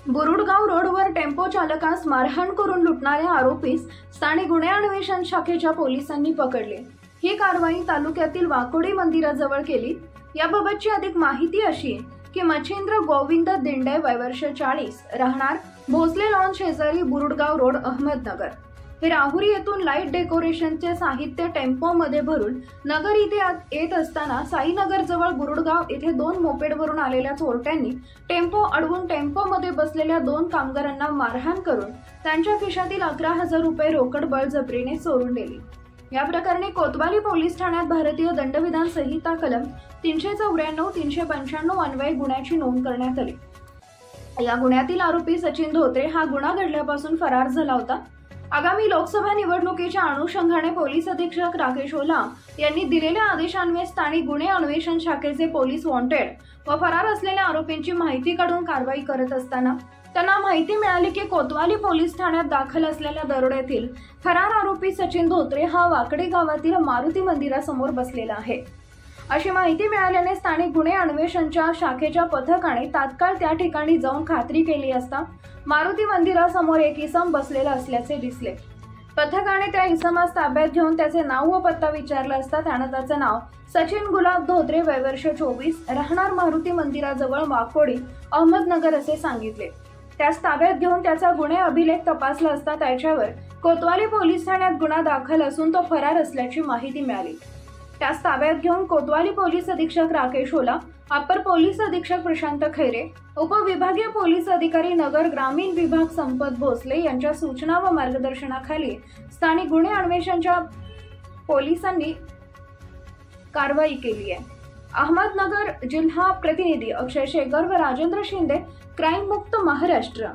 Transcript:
बुरुडगाव रोडवर टेम्पो चालकास मारहाण करून लुटणाऱ्या आरोपीस स्थानिक गुन्हे अन्वेषण शाखेच्या पोलिसांनी पकडले। ही कारवाई तालुक्यातील वाकोडी मंदिराजवळ केली। याबाबतची अधिक माहिती अशी की मच्छिंद्र गोविंद दिंडे वय वर्ष 40 राहणार भोसले लॉन शेजारी बुरुडगाव रोड अहमदनगर हे राहुरी येथून लाईट डेकोरेशनचे साहित्य टेम्पोमध्ये भरून नगर इथे येत असताना साईनगर जवळ बुरुडगाव येथे 2 मोपेडवरून आलेल्या चोरट्यांनी टेम्पो अडवून टेम्पोमध्ये बसलेल्या 2 कामगारांना मारहाण करून त्यांच्या खिशातील 11,000 रुपये रोकड बळजबरीने चोरून नेली। या प्रकरणी कोतवाली पोलीस ठाण्यात भारतीय दंडविधान संहिता कलम 394 395 अन्वये गुन्ह्याची नोंद करण्यात आली। या गुन्ह्यातील आरोपी सचिन धोत्रे हा गुन्हा घडल्यापासून फरार झाला होता। आगामी लोकसभा निवडणुकीच्या अनुषंगाने पोलीस अधीक्षक राकेश ओला यांनी दिलेल्या आदेशान्वये स्थानिक गुन्हे अन्वेषण शाखेचे पोलीस वॉन्टेड व फरार असलेल्या आरोपींची माहिती काढून कारवाई करत असताना त्यांना माहिती मिळाली की कोतवाली पोलीस ठाण्यात दाखल असलेल्या दरोड्यातील फरार आरोपी सचिन धोत्रे हा वाकडे गावातील मारुती मंदिरासमोर बसलेला आहे। अशी माहिती मिळाल्याने स्थानिक गुन्हे अन्वेषणच्या शाखेच्या पथकाने तात्काळ त्या ठिकाणी जाऊन खात्री केली असता मारुती मंदिरासमोर एक इसम बसलेला असल्याचे दिसले। पथकाने त्या इसमास ताब्यात घेऊन त्याचे नाव व पत्ता विचारला असता त्याने त्याचे नाव सचिन गुलाब धोत्रे वय वर्ष 24 राहणार मारुती मंदिराजवळ वाकोडी अहमदनगर असे सांगितले। त्यास ताब्यात घेऊन त्याचा गुन्हे अभिलेख तपासला असता त्याच्यावर कोतवाली पोलीस ठाण्यात गुन्हा दाखल असून तो फरार असल्याची माहिती मिळाली। त्यास ताब्यात घेऊन कोतवाली पोलीस अधीक्षक राकेश ओला, अपर पोलीस अधीक्षक प्रशांत खैरे, उपविभागीय पोलीस अधिकारी नगर ग्रामीण विभाग संपत भोसले यांच्या सूचना व मार्गदर्शनाखाली स्थानिक गुन्हे अन्वेषणच्या पोलिसांनी कारवाई केली आहे। अहमदनगर जिल्हा प्रतिनिधी अक्षय शेखर व राजेंद्र शिंदे, क्राईम मुक्त महाराष्ट्र।